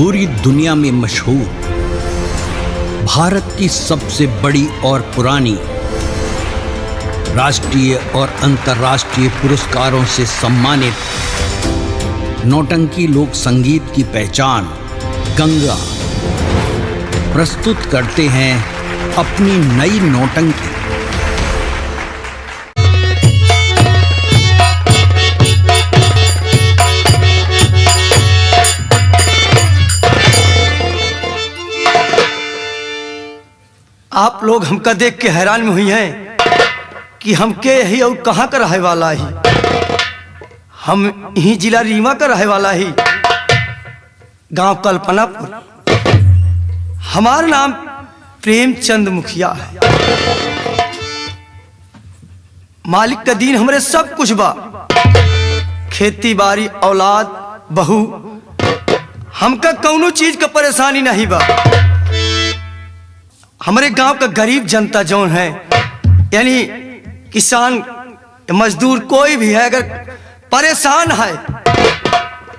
पूरी दुनिया में मशहूर, भारत की सबसे बड़ी और पुरानी, राष्ट्रीय और अंतर्राष्ट्रीय पुरस्कारों से सम्मानित नौटंकी लोक संगीत की पहचान गंगा प्रस्तुत करते हैं अपनी नई नौटंकी। आप लोग हमका देख के हैरान में हुई हैं कि हमके यही और कहाँ का रहे वाला ही। हम यही जिला रीवा का रहे वाला ही, गांव कल्पनापुर। हमारा नाम प्रेमचंद मुखिया है। मालिक का दीन हमरे सब कुछ बा, खेती बाड़ी औलाद बहू, हमका कौनो चीज का परेशानी नहीं बा। हमारे गांव का गरीब जनता जौन है, यानी किसान मजदूर कोई भी है, अगर परेशान है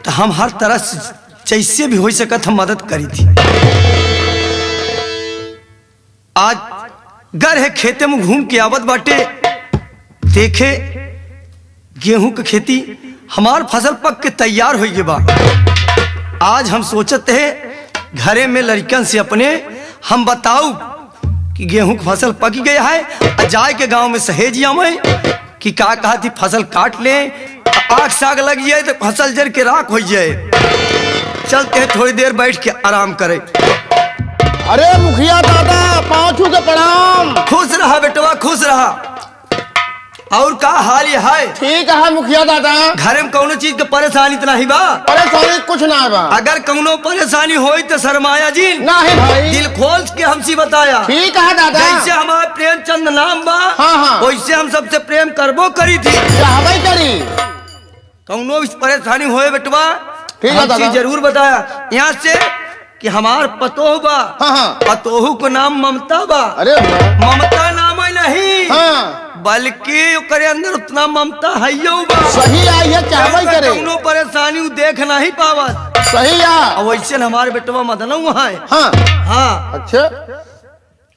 तो हम हर तरह से जैसे भी हो सकत हम मदद करी थी। आज घर है खेते में घूम के आवत बाटे, देखे गेहूं की खेती हमार फसल पक के तैयार हो गई बा। आज हम सोचते हैं घरे में लड़कन से अपने हम बताऊ कि गेहूं की फसल पक गया है, जाए के गांव में सहेजिया में कि का कहा थी फसल काट ले, आग साग लग जाए तो फसल जर के राख हो जाए। चलते हैं थोड़ी देर बैठ के आराम करें। अरे मुखिया दादा, पाँव छू के प्रणाम। खुश रहा बेटवा, खुश रहा। और का हाल है? ठीक है मुखिया दादा। घर में कौनो चीज का परेशानी तो नहीं बा? परेशानी कुछ ना बा। अगर कौनो परेशानी होई तो शर्माया जी नहीं भाई, दिल खोल के हमसे बताया। ठीक है दादा। जैसे हमारा प्रेमचंद नाम बा, हाँ। वैसे हम सबसे प्रेम करबो करी थी। चाहबे करी। कौनो परेशानी होए बेटवा ठीक है दादा, जरूर बताया। यहाँ से कि हमार पतोह बा, हाँ। पतोह को नाम ममता बा। अरे ममता नाम है नहीं, हाँ, बल्कि ओकरे अंदर उतना ममता है बा। सही आई है, चाहबे करे। कौनो परेशानी उ देख नहीं पावत। सही है। वैसे हमारे बेटवा मदनऊ है। हाँ हाँ, अच्छा,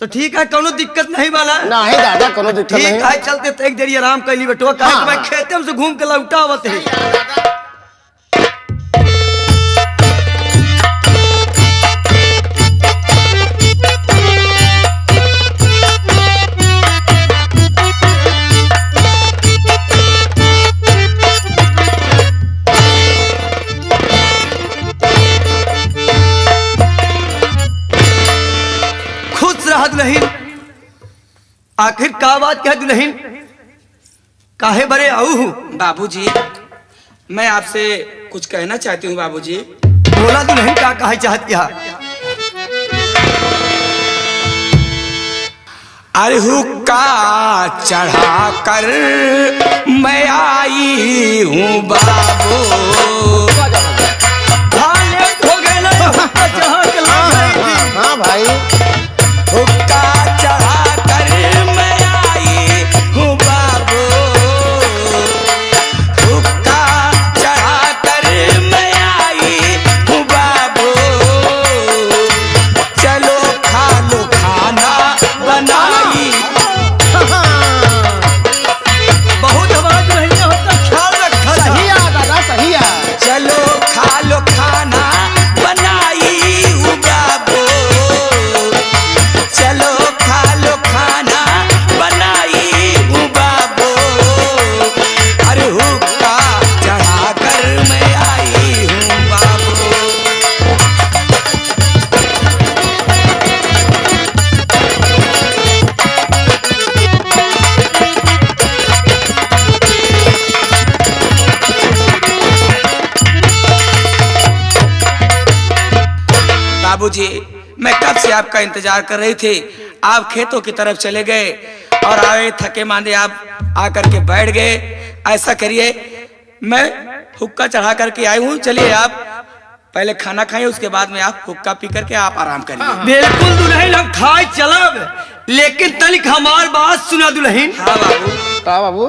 तो ठीक है, कोनो दिक्कत नहीं वाला। नहीं दादा, कोनो दिक्कत नहीं। ठीक है, चलते तो एक देरी आराम कर ली बेटवा, काहे हाँ, कि मैं खेते में से घूम के लौटा आवत है। दुल्हन, आखिर का बात क्या दुल्हन, काहे बरे आऊ? बाबूजी, मैं आपसे कुछ कहना चाहती हूँ बाबूजी। बोला दुल्हन, क्या कहे चाहती है? अरे हुक्का चढ़ा कर मैं आई हूँ बाबू। हाँ भाई, हुक्का चढ़ा कर मैं आई हूँ बाबू। हुक्का चढ़ा कर मैं आई हूँ बाबू। चलो खा लो खाना बनाई। बहुत आवाज नहीं होता, ख्याल रखा। सही है दादा, सही है। चलो खा लो खाना बनाई हूँ बाबू। चलो खा लो खाना बनाई हूँ बाबू। अरे हुक्का चढ़ा कर मैं आई हूँ बाबू। बाबूजी, मैं कब से आपका इंतजार कर रही थी। आप खेतों की तरफ चले गए और आए थके मांदे आप आकर के बैठ गए। ऐसा करिए, मैं हुक्का चढ़ा करके आई हूँ। चलिए आप पहले खाना खाइए, उसके बाद में आप हुक्का पी करके आप आराम करिए। बिल्कुल दुल्हन, हम खाए चलब, लेकिन तनिक हमार बात सुना दुल्हन। हाँ बाबू। का बाबू?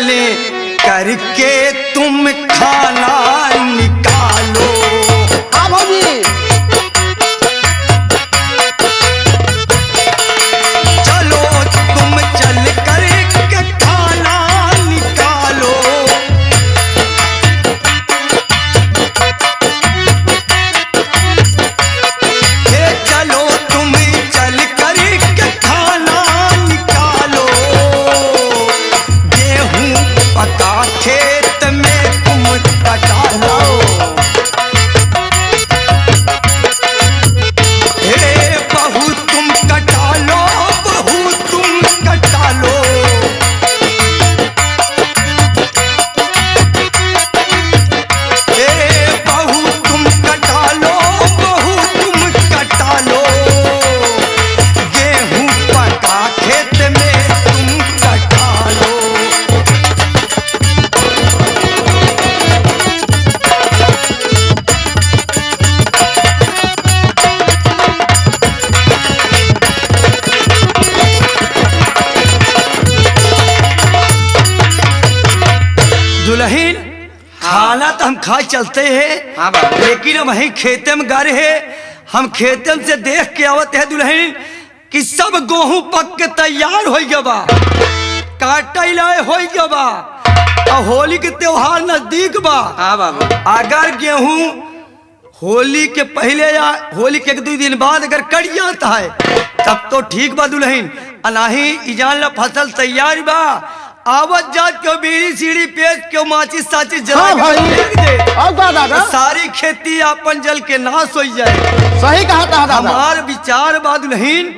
चले करके तुम खाना निकालो। हाँ भाजी। चलो तुम चल करके खाना निकालो। चलो तुम चल करके खाना निकालो। गेहूं पका खेत में तुम कटा लो। हे बहू तुम कटा लो, बहू तुम कटा लो। हे बहू तुम कटा लो, बहू तुम कटा लो। गेहूं पका खेत में तुम कटा लो। दुल्हन खाना तो हम खा चलते हैं। हाँ बाबू। लेकिन वहीं खेते में गए है, हम खेते से देख के आवत है दुल्हन कि सब गेहूं पक के तैयार हो गया बा, काटे लाए हो गया बा, और होली के त्योहार नजदीक बा। हाँ बाबू। अगर गेहूं होली के पहले या होली के 1-2 दिन बाद अगर कट जाता है तब तो ठीक बा दुल्हन, अनाही इजान ला फसल तैयार बा। आवत जात के बीड़ी सीढ़ी पेच के माचिस साचिस जला हाँ के भाई। फेंक दे। और का दादा? सारी खेती अपन जल के नाश हो जाए। सही कहा था दादा। हमार विचार बा दुल्हन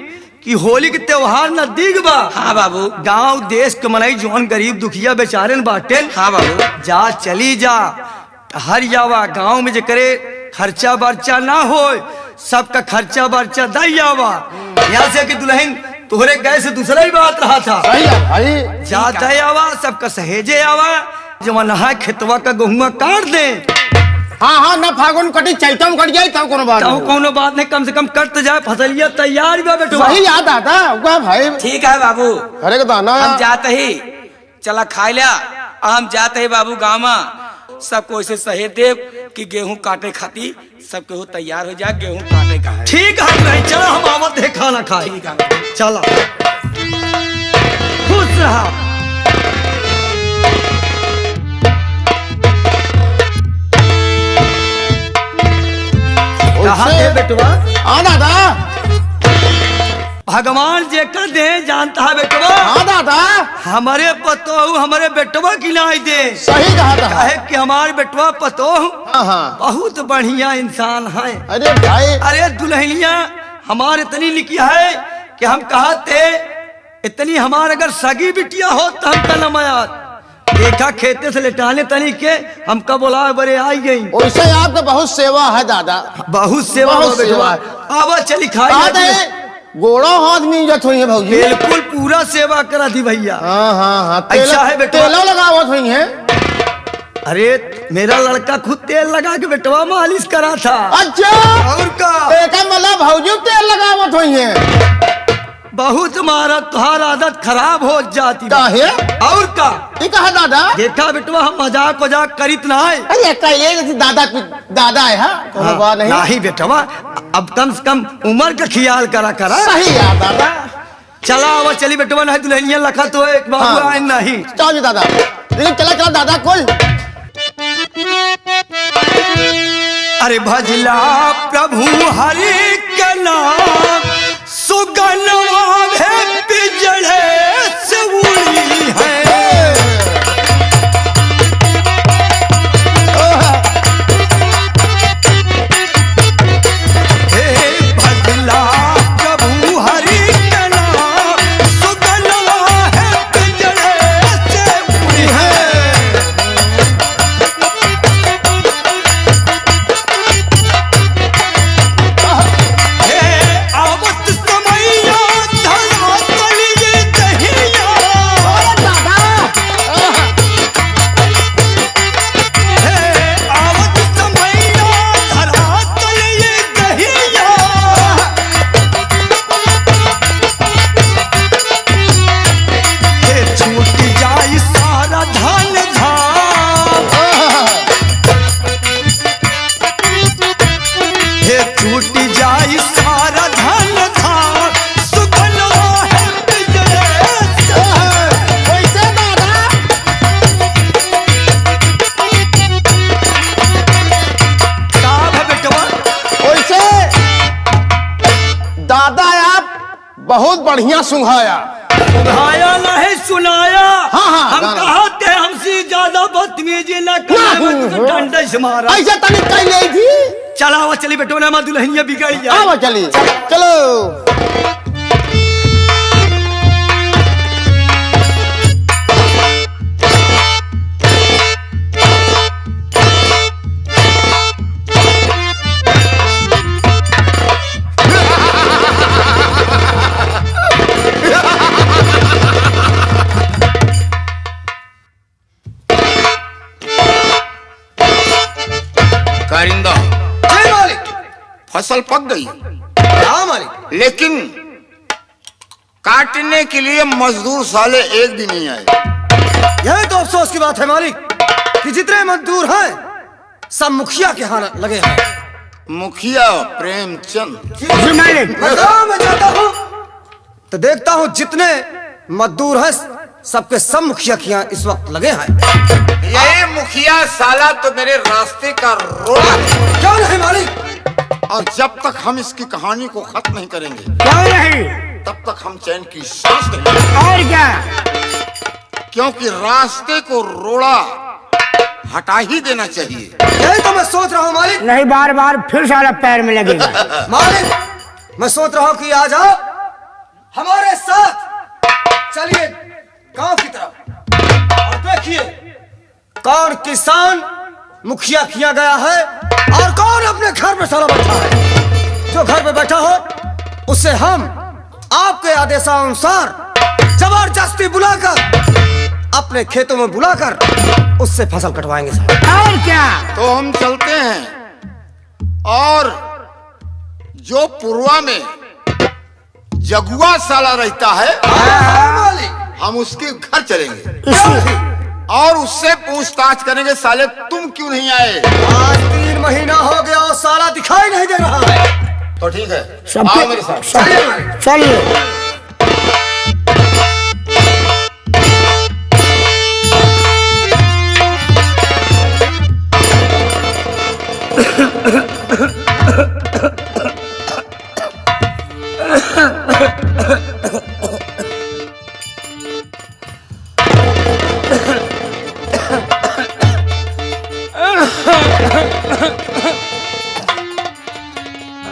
कि होली के त्योहार नजदीक बा। हाँ बाबू। गांव देश के मनई जौन गरीब दुखिया बेचारे बाटे, हाँ बाबू। जा चली जा हर जावा गांव में जे करे खर्चा बर्चा ना हो, सबका खर्चा बर्चा दई आवा। यहाँ से कि दुल्हन तोहरे गए से दूसरा ही बात रहा था। सही है भाई। जाता आवा सबका सहेजे आवा, जब नहा खेतवा का गेहुआ काट दे। हाँ हाँ ना फागुन कटी चैतम कट जाए तब कोनो बात तो नहीं। कोनो बात नहीं, कम से कम कट जाए, फसलिया तैयार बा बेटवा। सही याद आता हुआ भाई। ठीक है बाबू। अरे का दाना हम जाते ही चला खा लिया, हम जाते ही बाबू गाँव में सबको ऐसे सहेज दे कि गेहूं काटे खाती सब केहू तैयार हो जाए, गेहूं काटे का है। ठीक है नहीं, चलो हम आवत है खाना खाए। ठीक है। चलो खुश रहा। कहा उससे- थे बेटवा? हाँ दादा। भगवान जेकर दे जानता है बेटवा। हाँ दादा। हमारे पतोह हमारे बेटवा की लाई दे। सही कहा था। कहे कि हमारे बेटवा पतोह हाँ हाँ। बहुत बढ़िया इंसान है। अरे भाई। अरे दुल्हनिया हमारे इतनी लिखी है कि हम कहते इतनी हमारे अगर सगी बिटिया हो तो हम का नमायात देखा खेते से लेटाने तनी के हमका बोला बड़े आई गई। वैसे आपका बहुत सेवा है दादा। बहुत सेवा बहुत हो बेटवा। सेवा। आवा चली बात खाई। है गोड़ो हाथ में इज्जत हुई है भाजी। बिल्कुल पूरा सेवा करा दी भैया। हाँ हाँ हाँ। अच्छा है बेटा। तेलो लगावत हुई है। अरे मेरा लड़का खुद तेल लगा के बेटवा मालिश करा था। अच्छा। और का एक मतलब भाजी तेल लगावत हुई है। बहुत मारा तुहार आदत खराब हो जाती बा। काहे? और का ठीक है दादा। देखा बेटवा हम मजाक वजाक करीत ना है। अरे कहिए दादा दादा है हाँ? कोनो बात नहीं। नहीं बेटवा, अब कम से कम उम्र का ख्याल करा करा। सही है दादा। चला आवा चली बेटवा, नहीं दुल्हनिया लखा तो एक बाबू हाँ। आए नहीं। चलो दादा। लेकिन चला चला दादा कुल। अरे भजला प्रभु हरि के नाम, सुगनवा है बिजड़े से उड़ी है। बढ़िया सुंघाया। सुनाया नहीं सुनाया। हाँ, हाँ, हम गाना। कहते हमसे ज्यादा बदतमीजी न करे, डंडे से मारा। ऐसे तनी कह ले थी। चला वो चली बेटो ना दुल्हनिया बिगड़ जाए। आओ चलिए चलो। कारिंदा, जय मालिक। फसल पक गई, हाँ मालिक। लेकिन काटने के लिए मजदूर साले एक भी नहीं आए। यही तो अफसोस की बात है मालिक कि जितने मजदूर हैं सब मुखिया के हाथ लगे हैं। मुखिया प्रेमचंद। जी मालिक। मैं गाँव में जाता हूँ तो देखता हूँ जितने मजदूर हैं सबके सब मुखिया के यहाँ इस वक्त लगे हैं। ये मुखिया साला तो मेरे रास्ते का रोड़ा है। क्यों नहीं मालिक? और जब तक हम इसकी कहानी को खत्म नहीं करेंगे क्यों नहीं? तब तक हम चैन की सांस नहीं लेंगे। और क्या? क्योंकि रास्ते को रोड़ा हटा ही देना चाहिए। यही तो मैं सोच रहा हूँ मालिक। नहीं, बार बार फिर साला पैर में लगेगा। मालिक मैं सोच रहा हूँ कि आ जाओ हमारे साथ, चलिए गांव की तरफ और देखिए कौन किसान मुखिया किया गया है और कौन अपने घर में साला बैठा है। जो घर में बैठा हो उससे हम आपके आदेशानुसार जबरदस्ती बुलाकर अपने खेतों में बुलाकर उससे फसल कटवाएंगे साहब। और क्या? तो हम चलते हैं और जो पूर्वा में जगुआ साला रहता है हम उसके घर चलेंगे और उससे पूछताछ करेंगे, साले तुम क्यों नहीं आए? आज 3 महीना हो गया और साला दिखाई नहीं दे रहा है। तो ठीक है, आओ मेरे साथ। चलिए।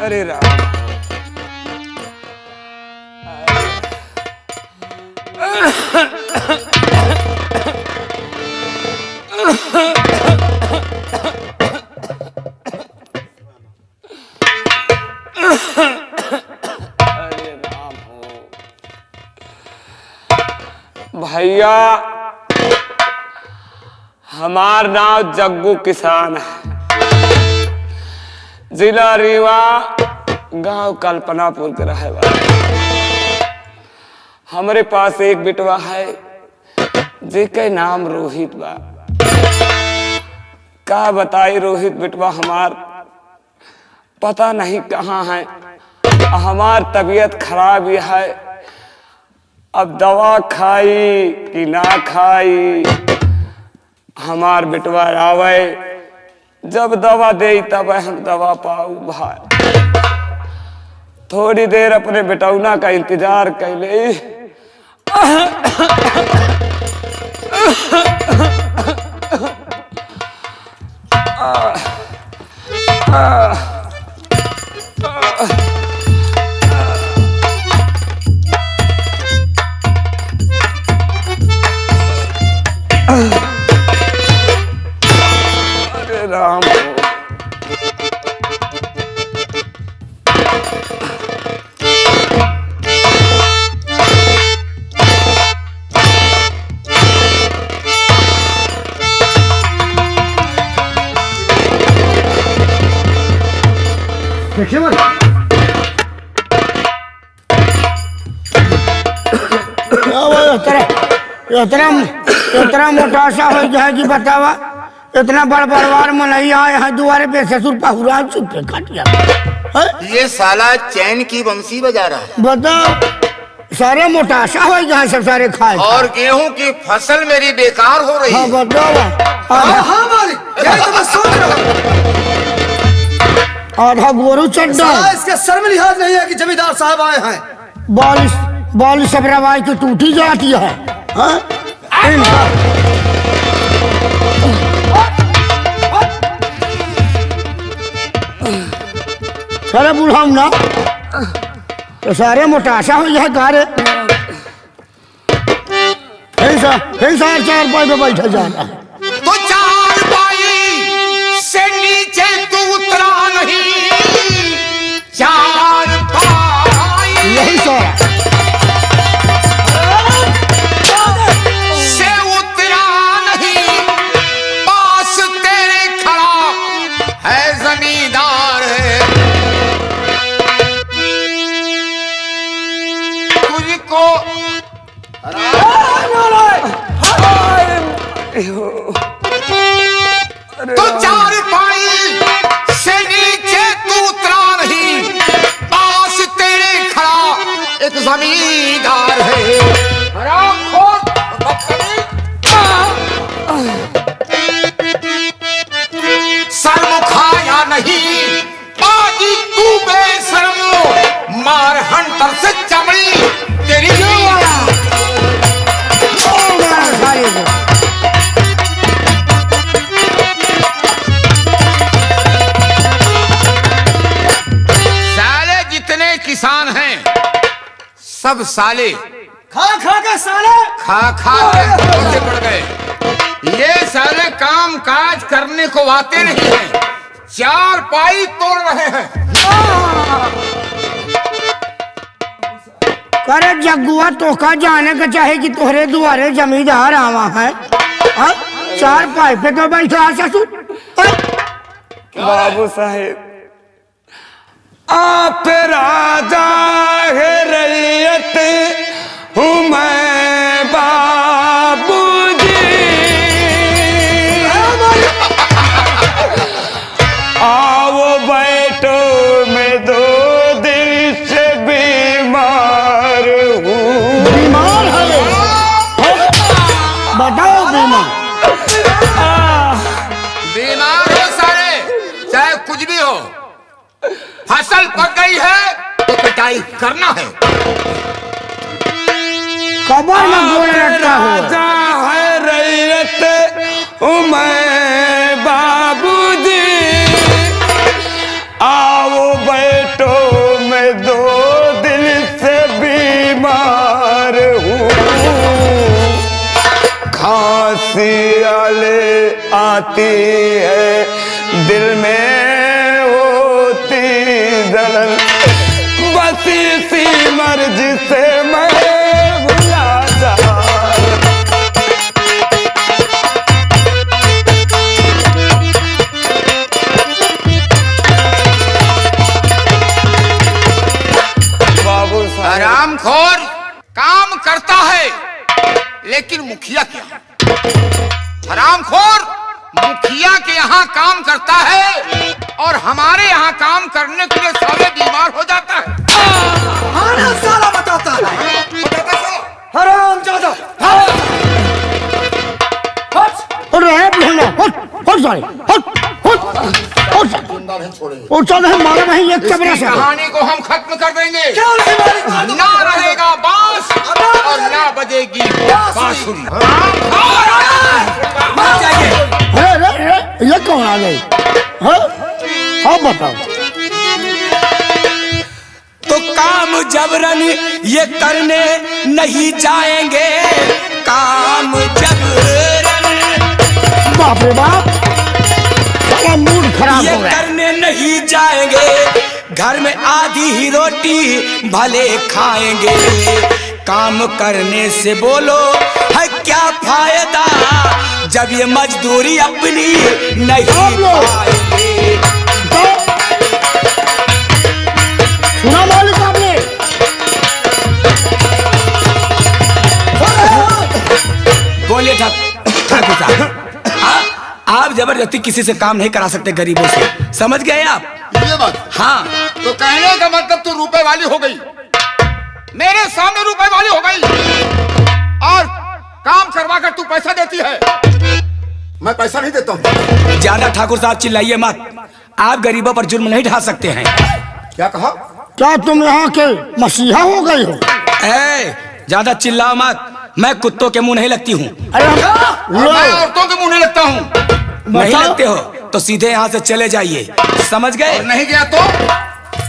अरे राम, भैया हमार नाम जग्गू किसान है, जिला रीवा, गांव कल्पनापुर के रहे वाला। हमारे पास एक बिटवा है जिसका नाम रोहित बा। का बताई रोहित बिटवा हमार पता नहीं कहाँ है। हमार तबीयत खराब ही है, अब दवा खाई कि ना खाई। हमार बिटवा आवे जब दवा दे तब हम दवा पाऊ भाई। थोड़ी देर अपने बेटौना का इंतजार कैले। अरे राम, इतना मोटा सा हो जाए कि बतावा, इतना बड़ परिवार में नहीं आए हैं दुआरे पे ससुर पहुरा चुपे काट गया। ये साला चैन की बंसी बजा रहा है। बताओ, सारे मोटासा हो गए सब सारे खाए। और गेहूं की फसल मेरी बेकार हो रही हाँ है। बताओ। हाँ मालिक, यही तो मैं सोच रहा हूँ। आधा गोरू चड्डा, साला इसके सर में लिहाज नहीं है कि जमींदार साहब आए हैं। बारिश बॉल सब रवाई की टूटी जाती है हाँ? सारे बुढ़ाऊ ना तो सारे मोटासा हो जाए गारे ऐसा चार पाई पे बैठा जाना है तो चार पाई से नीचे तू उतरा नहीं, चार पाई यही सारा से उतरा नहीं, पास तेरे खड़ा है जमींदार है। तुझको तो चार पाई से नीचे तू उतरा नहीं, पास तेरे खड़ा एक जमींदार है। हरामखोर शर्म खाया नहीं, बाजी तू बेशर्म, मार हंटर से चमड़ी तेरी साले जितने किसान हैं सब साले खा खा के साले खा खा के घोड़े पड़ गए। ये साले काम काज करने को आते नहीं हैं, चार पाई तोड़ रहे हैं। करे जगुआ तो का जाने का चाहे कि तोहरे दुआरे जमींदार आवा है हाँ? चार पाई पे तो बैठा ससुर हाँ? बाबू साहेब आप राजा है रैयत हूँ मैं बाबूजी, आओ बैठो मैं 2 दिन से बीमार हूँ। बीमार है बताओ बीमार बीमार हो सारे, चाहे कुछ भी हो, फसल पक गई है तो कटाई करना है। कबर में गोल लटका हुआ राजा है रैयत हूँ मैं बाबूजी, आओ बैठो मैं 2 दिन से बीमार हूँ। खांसी आले आती है दिल में होती जलन, बस इसी मर्जी से मैं भुला जा। बाबू साहब हरामखोर काम करता है लेकिन मुखिया क्या, हरामखोर मुखिया के यहाँ काम करता है और हमारे यहाँ काम करने के लिए साले बीमार हो जाता है। खाना साला बताता है बताता सो। हराम ज्यादा और रहे भूलना हट सारे और चल रहे मारा नहीं एक कमरा इसकी से कहानी को हम खत्म कर देंगे। क्यों नहीं मालिक? ना रहेगा बांस और ना बजेगी बांसुरी। मार जाइए अरे ये कौन आ गई हाँ हाँ बताओ तो काम जबरन ये करने नहीं जाएंगे, काम जबरन बाप रे बाप साला मूड खराब ये हो गया करने नहीं जाएंगे, घर में आधी ही रोटी भले खाएंगे। काम करने से बोलो है क्या फायदा, जब ये मजदूरी अपनी नहीं पाएंगे। सुना मालिक आपने बोलिए ठाकुर साहब, आप जबरदस्ती किसी से काम नहीं करा सकते गरीबों से, समझ गए आप? ये बात हाँ तो कहने का मतलब तू रुपए वाली हो गई, मेरे सामने रुपए वाली हो गई और काम करवा कर तू पैसा देती है। मैं पैसा नहीं देता हूँ। ज्यादा ठाकुर साहब चिल्लाइए मत, आप गरीबों पर जुल्म नहीं ढा सकते हैं। क्या कहा? क्या तुम यहाँ के मसीहा हो गए हो ए, ज्यादा चिल्लाओ मत, मैं कुत्तों के मुंह नहीं लगती हूँ। अरे और मैं औरतों के मुंह नहीं लगता हूँ। नहीं लगते हो तो सीधे यहाँ से चले जाइए, समझ गए? और नहीं गया तो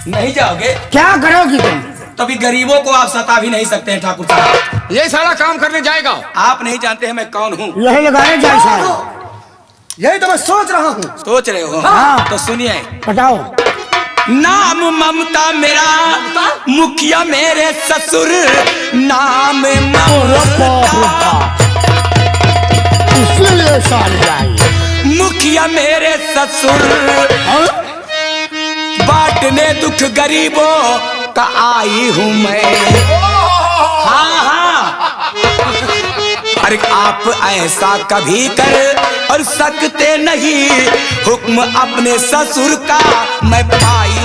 नहीं जाओगे क्या करोगी तुम? तो भी गरीबों को आप सता भी नहीं सकते हैं ठाकुर साहब। ये सारा काम करने जाएगा। आप नहीं जानते हैं मैं कौन हूँ। यही लगाने जाए साहब। यही तो मैं सोच रहा हूँ। सोच रहे हो? हाँ। तो सुनिए, बताओ। नाम ममता मेरा, मुखिया मेरे ससुर, नाम ममता, इसीलिए सारी आई। मुखिया मेरे ससुर, बांटने दुख गरीबों का आई हूँ मैं। हाँ हाँ, अरे आप ऐसा कभी कर और सकते नहीं, हुक्म अपने ससुर का मैं पाई।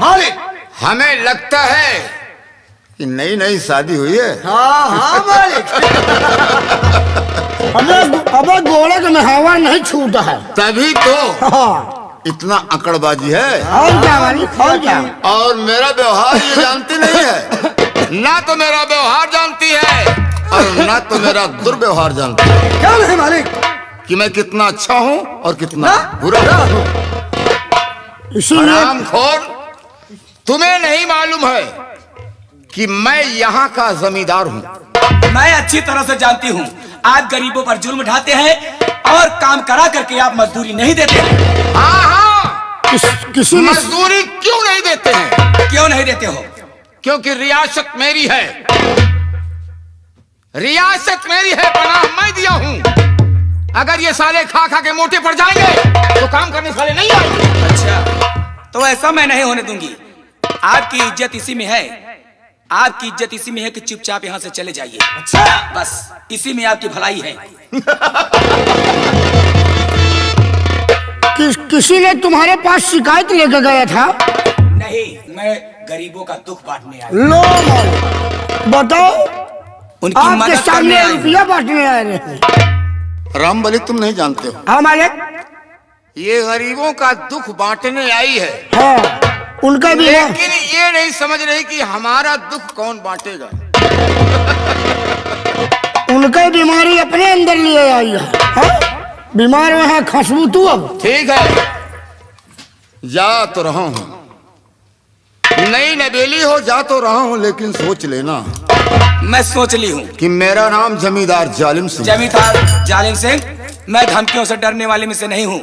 मालिक। हमें लगता है कि नई नई शादी हुई है। हाँ हाँ मालिक। अबे घोड़े का महावर नहीं छूटा है। तभी तो हाँ। इतना अकड़बाजी है। और क्या मालिक, और क्या? और मेरा व्यवहार ये जानती नहीं है। ना तो मेरा व्यवहार जानती है और ना तो मेरा दुर्व्यवहार जानती है। क्या नहीं मालिक? कि मैं कितना अच्छा हूँ और कितना बुरा हूँ। इसीलिए हरामखोर, तुम्हें नहीं मालूम है कि मैं यहाँ का जमींदार हूँ। मैं अच्छी तरह से जानती हूँ, आप गरीबों पर जुल्म ढाते हैं और काम करा करके आप मजदूरी नहीं देते हैं। हाँ हाँ, किसी ने मजदूरी क्यों नहीं देते हैं? क्यों नहीं देते हो? क्योंकि रियासत मेरी है। रियासत मेरी है, पनाह मैं दिया हूँ। अगर ये साले खा खा के मोटे पड़ जाएंगे तो काम करने साले नहीं आएंगे। अच्छा, तो ऐसा मैं नहीं होने दूंगी। आपकी इज्जत इसी में है, आपकी इज्जत इसी में है कि चुपचाप यहाँ से चले जाइए। अच्छा, बस इसी में आपकी भलाई है। किसी ने तुम्हारे पास शिकायत लेकर गया था? नहीं, मैं गरीबों का दुख बांटने आया। लो मालिक, बताओ। उनकी आपके मदद करने सामने आया हूं। रुपया बांटने आए रहे। रामबली, तुम नहीं जानते हो, हाँ मालिक। ये गरीबों का दुख बांटने आई है। हाँ, उनका भी है। लेकिन ये नहीं समझ रही कि हमारा दुख कौन बांटेगा। उनका बीमारी अपने अंदर लिए आई है। हाँ? बीमार में है खुशबू तू। अब ठीक है, जा तो रहा हूं, नई नवेली हो जा तो रहा हूं, लेकिन सोच लेना मैं सोच ली हूँ कि मेरा नाम जमींदार जालिम सिंह। जमींदार जालिम सिंह, मैं धमकियों से डरने वाले में से नहीं हूँ।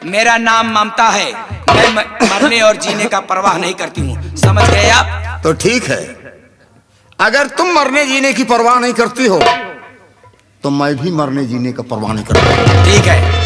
मेरा नाम ममता है, मैं मरने और जीने का परवाह नहीं करती हूँ, समझ गए आप? तो ठीक है, अगर तुम मरने जीने की परवाह नहीं करती हो तो मैं भी मरने जीने का परवाह नहीं करता। ठीक है,